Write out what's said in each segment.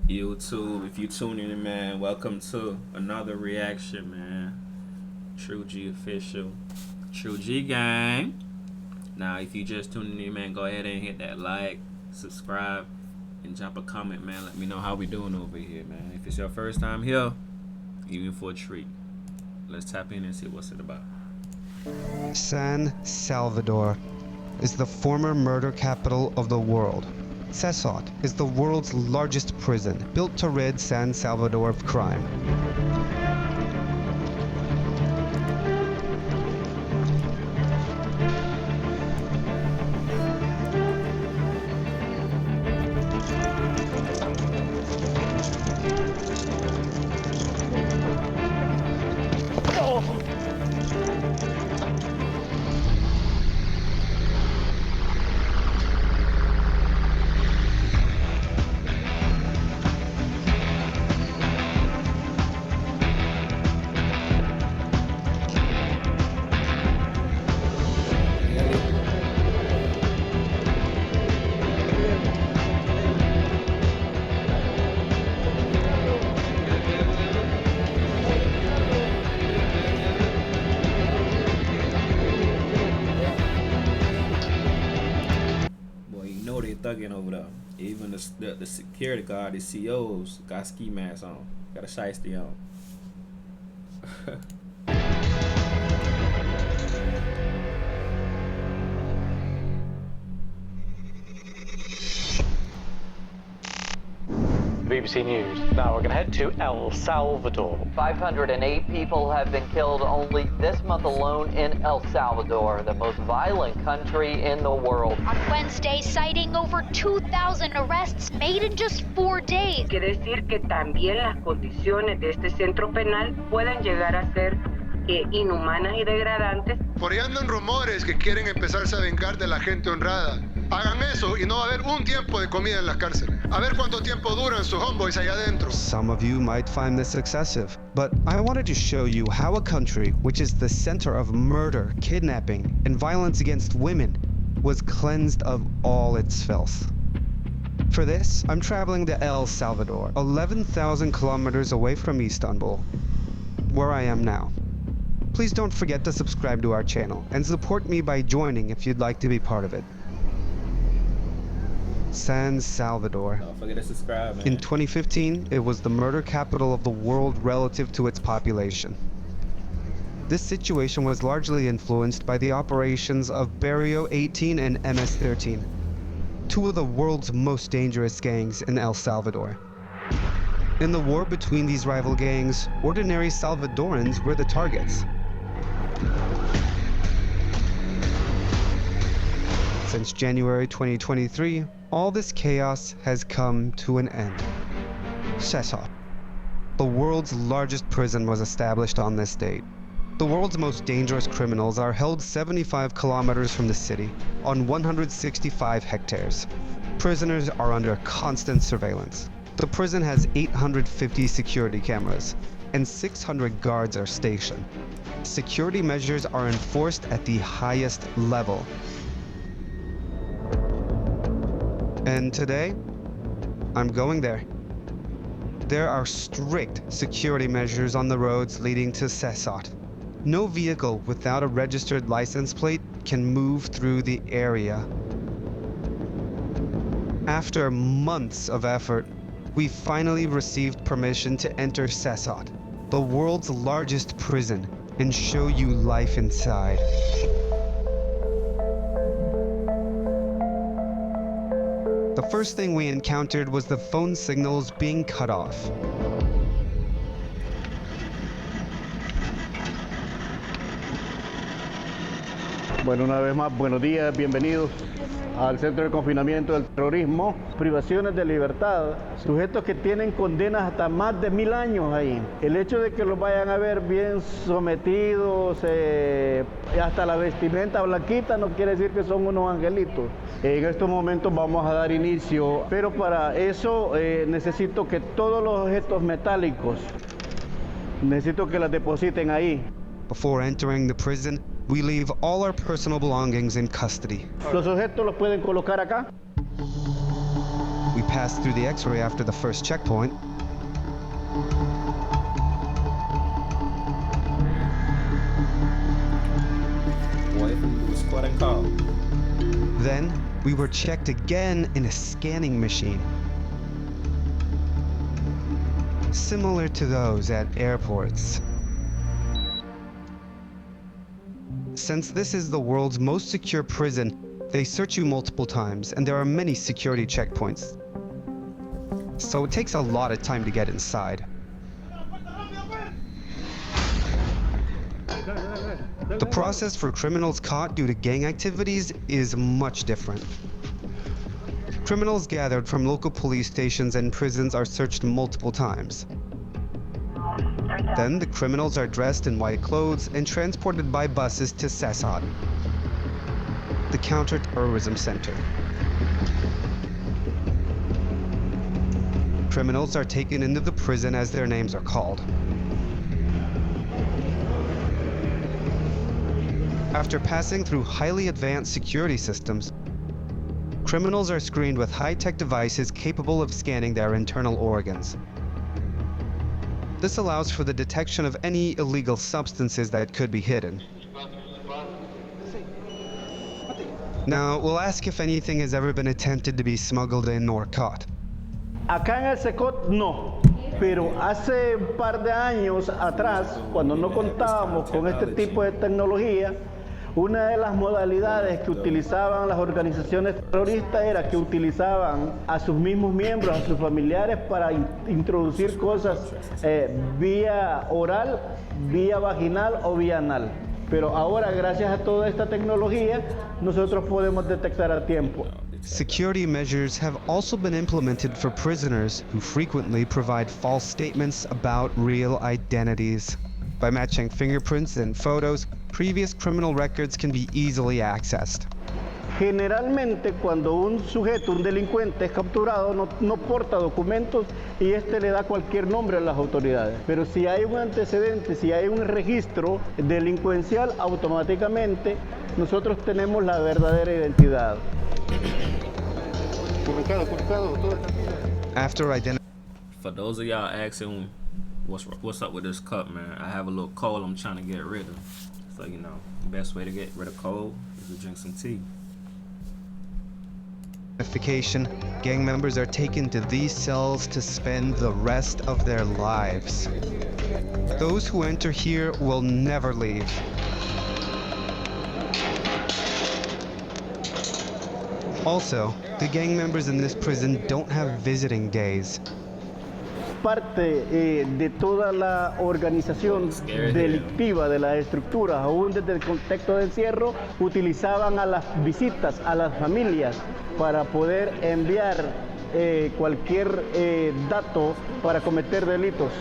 YouTube, if you tuning in, man, welcome to another reaction, man. True G official, True G gang. Now, if you just tuning in, man, go ahead and hit that like, subscribe, and drop a comment, man. Let me know how we doing over here, man. If it's your first time here, you in for a treat. Let's tap in and see what's it about. San Salvador is the former murder capital of the world. CECOT is the world's largest prison, built to rid San Salvador of crime. Boy, you know they thugging over there. Even the security guard, the COs, got ski masks on, got a shiesty on. BBC News. Now we're going to head to El Salvador. 508 people have been killed only this month alone in El Salvador, the most violent country in the world. On Wednesday, citing over 2,000 arrests made in just 4 days. Quiere decir que también las condiciones de este centro penal pueden llegar a ser inhumanas y degradantes. Por ahí andan rumores que quieren empezarse a vengar de la gente honrada. Hagan eso y no va a haber un tiempo de comida en las cárceles. A ver cuánto tiempo duran sus homeboys allá adentro. Some of you might find this excessive, but I wanted to show you how a country which is the center of murder, kidnapping, and violence against women was cleansed of all its filth. For this, I'm traveling to El Salvador, 11,000 kilometers away from Istanbul, where I am now. Please don't forget to subscribe to our channel and support me by joining if you'd like to be part of it. San Salvador. Don't forget to subscribe, man. In 2015, it was the murder capital of the world relative to its population. This situation was largely influenced by the operations of Barrio 18 and MS-13, two of the world's most dangerous gangs in El Salvador. In the war between these rival gangs, ordinary Salvadorans were the targets. Since January 2023, all this chaos has come to an end. CECOT, the world's largest prison, was established on this date. The world's most dangerous criminals are held 75 kilometers from the city, on 165 hectares. Prisoners are under constant surveillance. The prison has 850 security cameras, and 600 guards are stationed. Security measures are enforced at the highest level. And today, I'm going there. There are strict security measures on the roads leading to CECOT. No vehicle without a registered license plate can move through the area. After months of effort, we finally received permission to enter CECOT, the world's largest prison, and show you life inside. The first thing we encountered was the phone signals being cut off. Bueno, una vez más, buenos días, bienvenidos al Centro de Confinamiento del Terrorismo. Privaciones de libertad, sujetos que tienen condenas hasta más de 1000 años ahí. El hecho de que los vayan a ver bien sometidos, hasta la vestimenta blanquita, no quiere decir que son unos angelitos. En estos momentos vamos a dar inicio, pero para eso necesito que todos los objetos metálicos, necesito que las depositen ahí. Before entering the prison, we leave all our personal belongings in custody. Los objetos los pueden colocar acá. We passed through the X-ray after the first checkpoint. Boy, if we do squad and call. Then, we were checked again in a scanning machine. Similar to those at airports. Since this is the world's most secure prison, they search you multiple times, and there are many security checkpoints. So it takes a lot of time to get inside. The process for criminals caught due to gang activities is much different. Criminals gathered from local police stations and prisons are searched multiple times. Then the criminals are dressed in white clothes and transported by buses to CECOT, the counter-terrorism center. Criminals are taken into the prison as their names are called. After passing through highly advanced security systems, criminals are screened with high-tech devices capable of scanning their internal organs. This allows for the detection of any illegal substances that could be hidden. Now, we'll ask if anything has ever been attempted to be smuggled in or caught. Acá en el CECOT no, pero hace un par de años atrás, cuando no contábamos con este tipo de tecnología, una de las modalidades que utilizaban las organizaciones terroristas era que utilizaban a sus mismos miembros, a sus familiares, para introducir cosas vía oral, vía vaginal o vía anal. Pero ahora, gracias a toda esta tecnología, nosotros podemos detectar a tiempo. Security measures have also been implemented for prisoners who frequently provide false statements about real identities. By matching fingerprints and photos, previous criminal records can be easily accessed. Generalmente, cuando un sujeto, un delincuente es capturado, no porta documentos y este le da cualquier nombre a las autoridades. Pero si hay un antecedente, si hay un registro delincuencial, automáticamente nosotros tenemos la verdadera identidad. After identifying For those of y'all asking what's up with this cup, man, I have a little cold I'm trying to get rid of. So, you know, the best way to get rid of cold is to drink some tea. identification, gang members are taken to these cells to spend the rest of their lives. Those who enter here will never leave. Also, the gang members in this prison don't have visiting days. Parte de toda la organización delictiva de las estructuras, aún desde el contexto de encierro, utilizaban a las visitas a las familias para poder enviar cualquier dato para cometer delitos.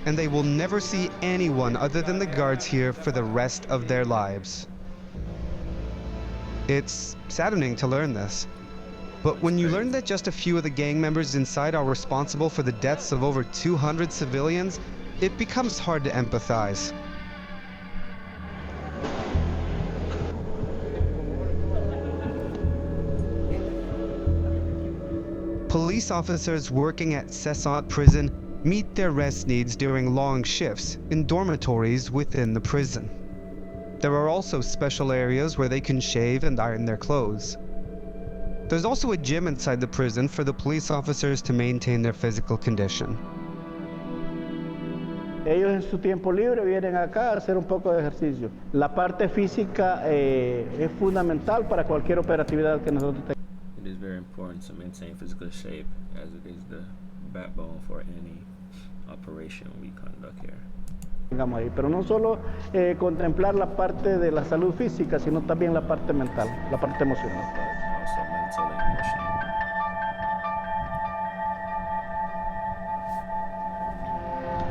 And they will never see anyone other than the guards here for the rest of their lives. It's saddening to learn this. But when you learn that just a few of the gang members inside are responsible for the deaths of over 200 civilians, it becomes hard to empathize. Police officers working at CECOT prison meet their rest needs during long shifts in dormitories within the prison. There are also special areas where they can shave and iron their clothes. There's also a gym inside the prison for the police officers to maintain their physical condition. Ellos en su tiempo libre vienen acá a hacer un poco de ejercicio. La parte física es fundamental para cualquier operatividad que nosotros tengamos. It is very important to maintain physical shape, as it is the backbone for any operation we conduct here. Ahí. Pero no solo contemplar la parte de la salud física, sino también la parte mental, la parte emocional. Also mental and emotional.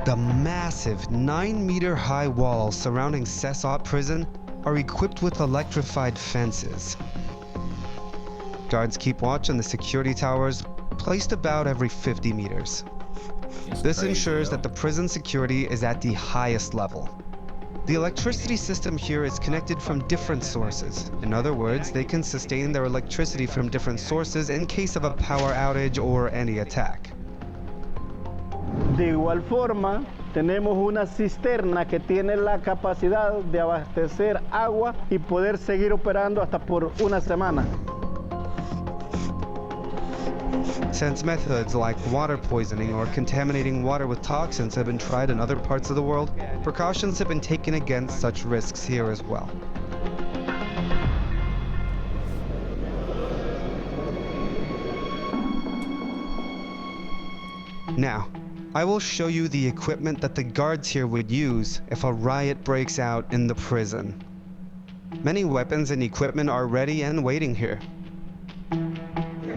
The massive 9-meter-high walls surrounding CECOT prison are equipped with electrified fences. Guards keep watch on the security towers, placed about every 50 meters. This ensures that the prison security is at the highest level. The electricity system here is connected from different sources. In other words, they can sustain their electricity from different sources in case of a power outage or any attack. De igual forma, tenemos una cisterna que tiene la capacidad de abastecer agua y poder seguir operando hasta por una semana. Since methods like water poisoning or contaminating water with toxins have been tried in other parts of the world, precautions have been taken against such risks here as well. Now, I will show you the equipment that the guards here would use if a riot breaks out in the prison. Many weapons and equipment are ready and waiting here.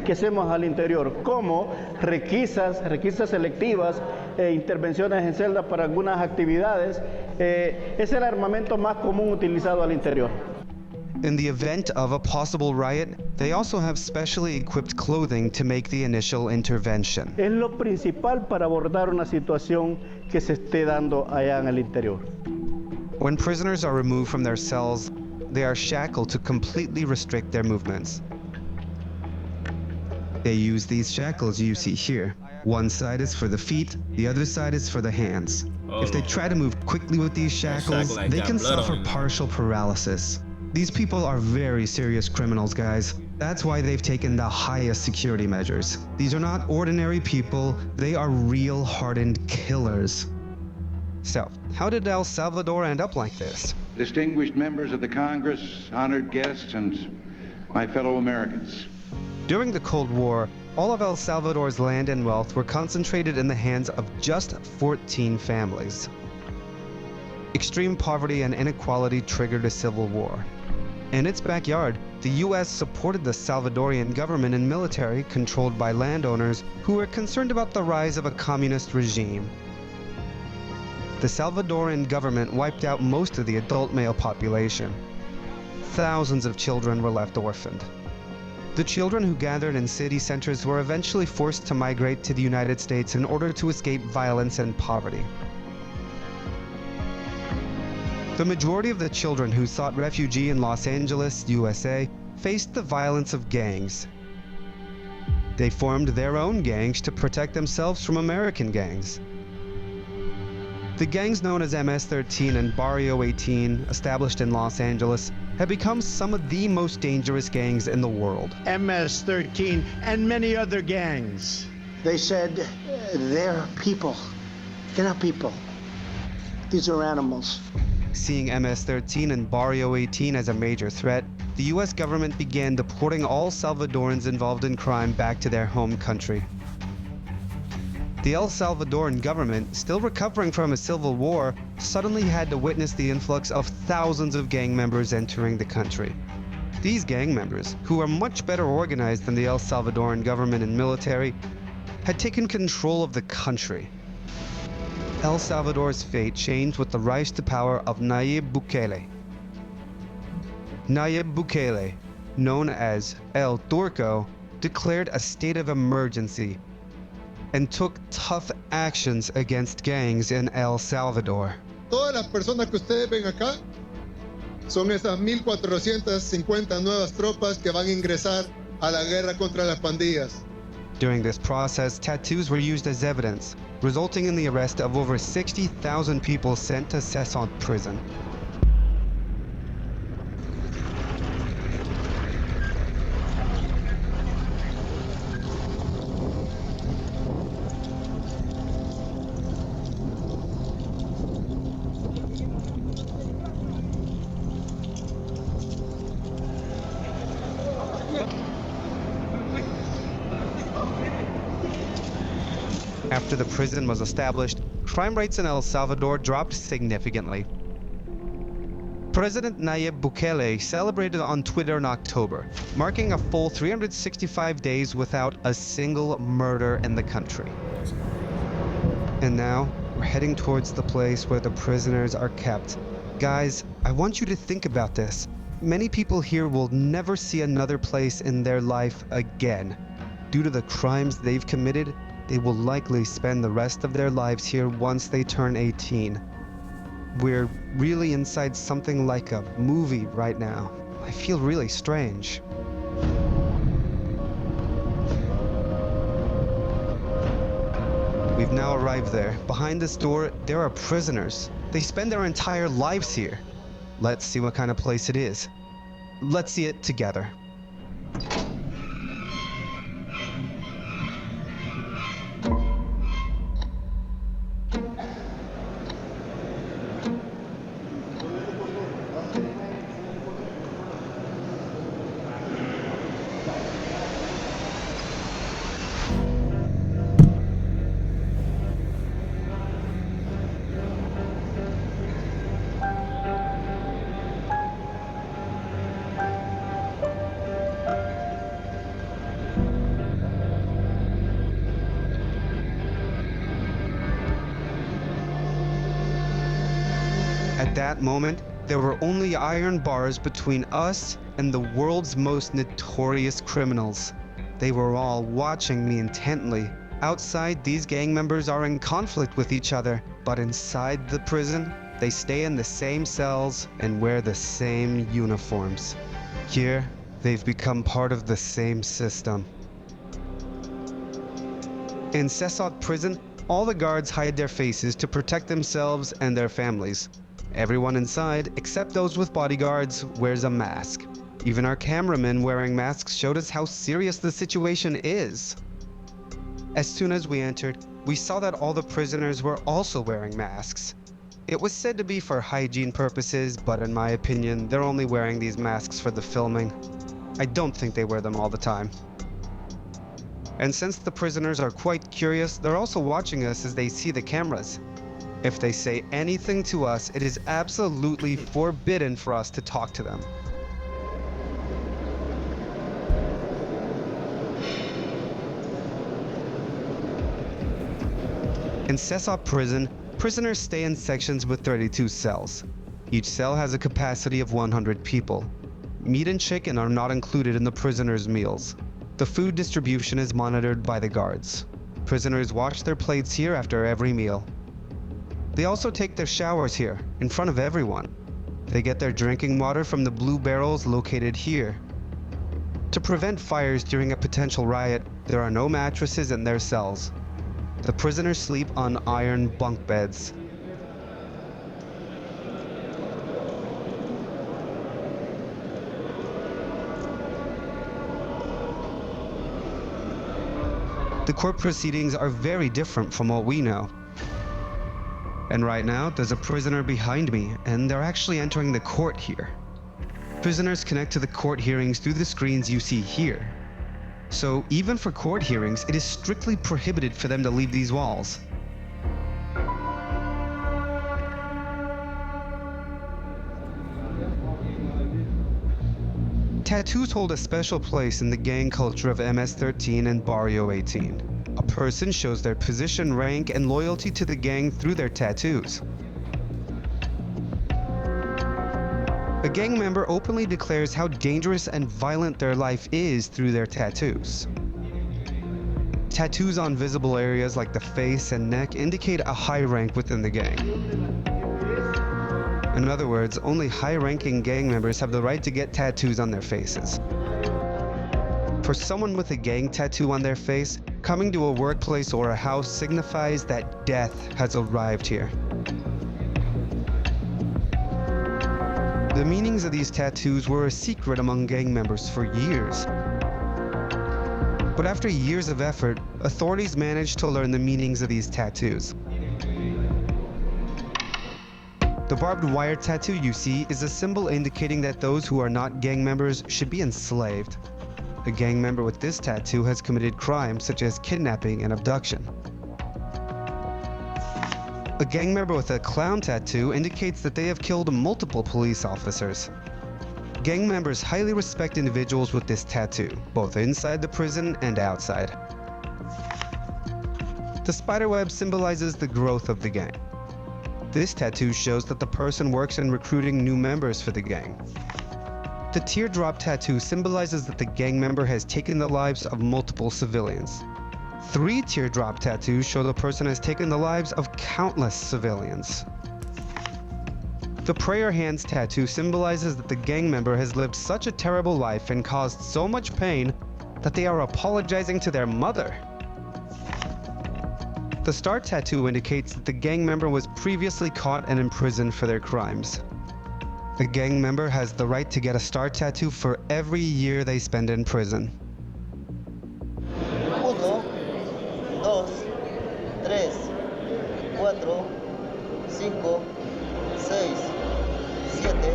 ¿Qué hacemos al interior? Como requisas selectivas, intervenciones en celdas para algunas actividades. Es el armamento más común utilizado al interior. In the event of a possible riot, they also have specially equipped clothing to make the initial intervention. Es lo principal para abordar una situación que se esté dando allá en el interior. When prisoners are removed from their cells, they are shackled to completely restrict their movements. They use these shackles you see here. One side is for the feet, the other side is for the hands. If they try to move quickly with these shackles, they can suffer partial paralysis. These people are very serious criminals, guys. That's why they've taken the highest security measures. These are not ordinary people, they are real hardened killers. So, how did El Salvador end up like this? Distinguished members of the Congress, honored guests, and my fellow Americans. During the Cold War, all of El Salvador's land and wealth were concentrated in the hands of just 14 families. Extreme poverty and inequality triggered a civil war. In its backyard, the US supported the Salvadorian government and military controlled by landowners who were concerned about the rise of a communist regime. The Salvadoran government wiped out most of the adult male population. Thousands of children were left orphaned. The children who gathered in city centers were eventually forced to migrate to the United States in order to escape violence and poverty. The majority of the children who sought refuge in Los Angeles, USA, faced the violence of gangs. They formed their own gangs to protect themselves from American gangs. The gangs known as MS-13 and Barrio 18, established in Los Angeles, have become some of the most dangerous gangs in the world. MS-13 and many other gangs. They said they're people. They're not people. These are animals. Seeing MS-13 and Barrio 18 as a major threat, the US government began deporting all Salvadorans involved in crime back to their home country. The El Salvadoran government, still recovering from a civil war, suddenly had to witness the influx of thousands of gang members entering the country. These gang members, who are much better organized than the El Salvadoran government and military, had taken control of the country. El Salvador's fate changed with the rise to power of Nayib Bukele. Nayib Bukele, known as El Turco, declared a state of emergency and took tough actions against gangs in El Salvador. Todas las personas que ustedes ven acá son esas 1,450 nuevas tropas que van a ingresar a la guerra contra las pandillas. During this process, tattoos were used as evidence, resulting in the arrest of over 60,000 people sent to CECOT prison. After the prison was established, crime rates in El Salvador dropped significantly. President Nayib Bukele celebrated on Twitter in October, marking a full 365 days without a single murder in the country. And now, we're heading towards the place where the prisoners are kept. Guys, I want you to think about this. Many people here will never see another place in their life again. Due to the crimes they've committed, they will likely spend the rest of their lives here once they turn 18. We're really inside something like a movie right now. I feel really strange. We've now arrived there. Behind this door, there are prisoners. They spend their entire lives here. Let's see what kind of place it is. Let's see it together. At that moment, there were only iron bars between us and the world's most notorious criminals. They were all watching me intently. Outside, these gang members are in conflict with each other, but inside the prison, they stay in the same cells and wear the same uniforms. Here, they've become part of the same system. In CECOT prison, all the guards hide their faces to protect themselves and their families. Everyone inside, except those with bodyguards, wears a mask. Even our cameramen wearing masks showed us how serious the situation is. As soon as we entered, we saw that all the prisoners were also wearing masks. It was said to be for hygiene purposes, but in my opinion, they're only wearing these masks for the filming. I don't think they wear them all the time. And since the prisoners are quite curious, they're also watching us as they see the cameras. If they say anything to us, it is absolutely forbidden for us to talk to them. In CECOT prison, prisoners stay in sections with 32 cells. Each cell has a capacity of 100 people. Meat and chicken are not included in the prisoners' meals. The food distribution is monitored by the guards. Prisoners wash their plates here after every meal. They also take their showers here, in front of everyone. They get their drinking water from the blue barrels located here. To prevent fires during a potential riot, there are no mattresses in their cells. The prisoners sleep on iron bunk beds. The court proceedings are very different from what we know. And right now, there's a prisoner behind me, and they're actually entering the court here. Prisoners connect to the court hearings through the screens you see here. So even for court hearings, it is strictly prohibited for them to leave these walls. Tattoos hold a special place in the gang culture of MS-13 and Barrio 18. A person shows their position, rank, and loyalty to the gang through their tattoos. A gang member openly declares how dangerous and violent their life is through their tattoos. Tattoos on visible areas like the face and neck indicate a high rank within the gang. In other words, only high-ranking gang members have the right to get tattoos on their faces. For someone with a gang tattoo on their face, coming to a workplace or a house signifies that death has arrived here. The meanings of these tattoos were a secret among gang members for years. But after years of effort, authorities managed to learn the meanings of these tattoos. The barbed wire tattoo you see is a symbol indicating that those who are not gang members should be enslaved. A gang member with this tattoo has committed crimes such as kidnapping and abduction. A gang member with a clown tattoo indicates that they have killed multiple police officers. Gang members highly respect individuals with this tattoo, both inside the prison and outside. The spiderweb symbolizes the growth of the gang. This tattoo shows that the person works in recruiting new members for the gang. The teardrop tattoo symbolizes that the gang member has taken the lives of multiple civilians. 3 teardrop tattoos show the person has taken the lives of countless civilians. The prayer hands tattoo symbolizes that the gang member has lived such a terrible life and caused so much pain that they are apologizing to their mother. The star tattoo indicates that the gang member was previously caught and imprisoned for their crimes. A gang member has the right to get a star tattoo for every year they spend in prison. 1, 2, 3, 4, 5, 6, 7, 8.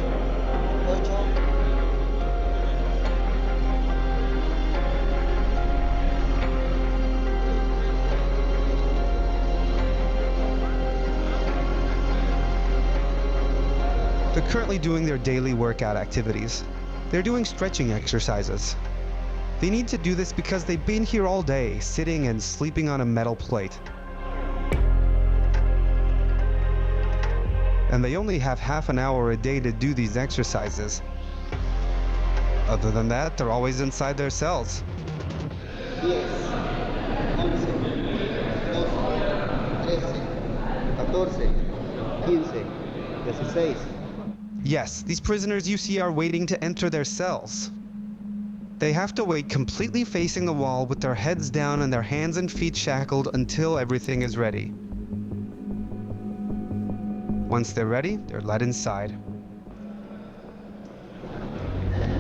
They're currently doing their daily workout activities. They're doing stretching exercises. They need to do this because they've been here all day, sitting and sleeping on a metal plate. And they only have half an hour a day to do these exercises. Other than that, they're always inside their cells. 10, 11, 12, 13, 14, 15, 16. Yes, these prisoners you see are waiting to enter their cells. They have to wait completely facing the wall with their heads down and their hands and feet shackled until everything is ready. Once they're ready, they're led inside.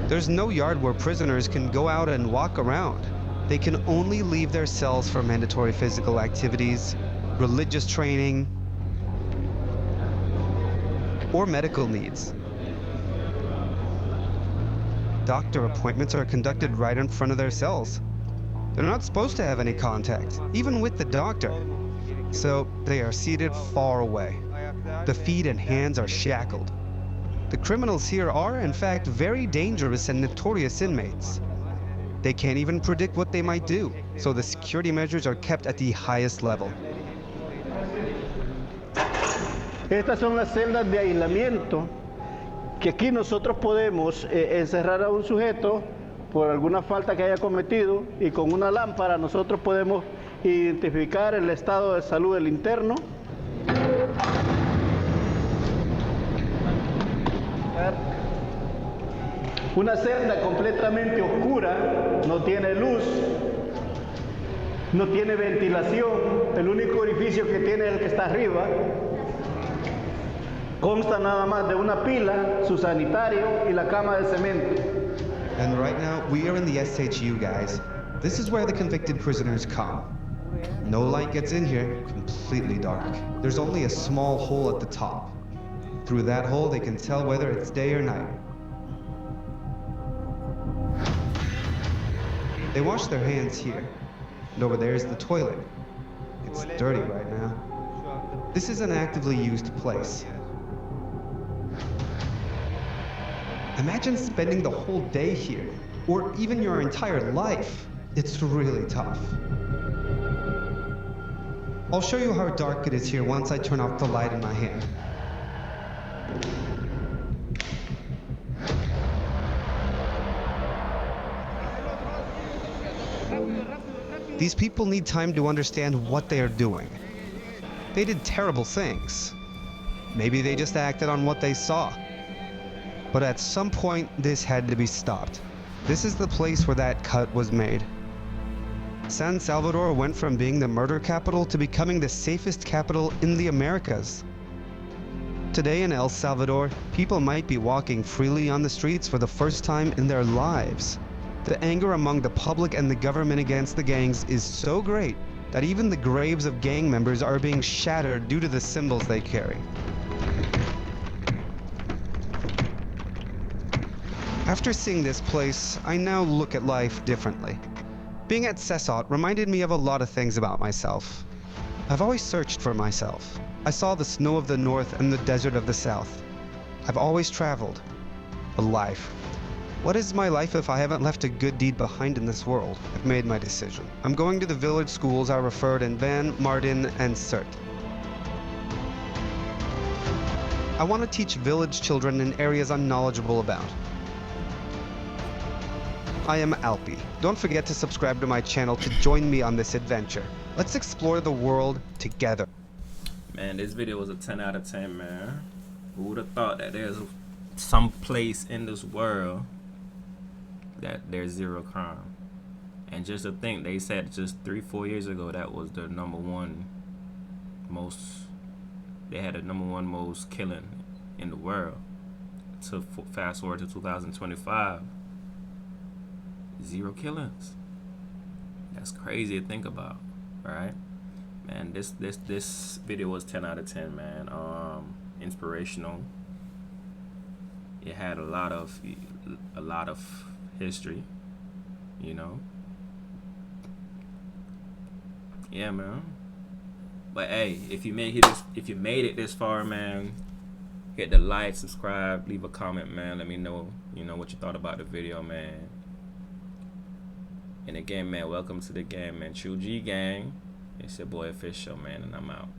There's no yard where prisoners can go out and walk around. They can only leave their cells for mandatory physical activities, religious training, or medical needs. Doctor appointments are conducted right in front of their cells. They're not supposed to have any contact, even with the doctor. So they are seated far away. The feet and hands are shackled. The criminals here are, in fact, very dangerous and notorious inmates. They can't even predict what they might do, so the security measures are kept at the highest level. Estas son las celdas de aislamiento que aquí nosotros podemos encerrar a un sujeto por alguna falta que haya cometido y con una lámpara nosotros podemos identificar el estado de salud del interno. Una celda completamente oscura, no tiene luz, no tiene ventilación, el único orificio que tiene es el que está arriba. Consta nada más de una pila, su sanitario y la cama de cemento. And right now, we are in the SHU, guys. This is where the convicted prisoners come. No light gets in here, completely dark. There's only a small hole at the top. Through that hole, they can tell whether it's day or night. They wash their hands here, and over there is the toilet. It's dirty right now. This is an actively used place. Imagine spending the whole day here, or even your entire life. It's really tough. I'll show you how dark it is here once I turn off the light in my hand. These people need time to understand what they are doing. They did terrible things. Maybe they just acted on what they saw. But at some point, this had to be stopped. This is the place where that cut was made. San Salvador went from being the murder capital to becoming the safest capital in the Americas. Today in El Salvador, people might be walking freely on the streets for the first time in their lives. The anger among the public and the government against the gangs is so great that even the graves of gang members are being shattered due to the symbols they carry. After seeing this place, I now look at life differently. Being at CECOT reminded me of a lot of things about myself. I've always searched for myself. I saw the snow of the north and the desert of the south. I've always traveled. A life. What is my life if I haven't left a good deed behind in this world? I've made my decision. I'm going to the village schools I referred in Van, Martin, and Surt. I want to teach village children in areas I'm knowledgeable about. I am Alpi. Don't forget to subscribe to my channel to join me on this adventure. Let's explore the world together. Man, this video was a 10 out of 10, man. Who would have thought that there's some place in this world that there's zero crime? And just to think, they said just 3-4 years ago that was the number one most. They had the number one most killing in the world. To fast forward to 2025, 0 killings. That's crazy to think about, right? Man, this video was 10 out of 10, man. Inspirational. It had a lot of history, you know. Yeah, man. But hey, if you made it this far, man, hit the like, subscribe, leave a comment, man. Let me know, what you thought about the video, man. And again, man, welcome to the game, man. True G Gang. It's your boy Official, man, and I'm out.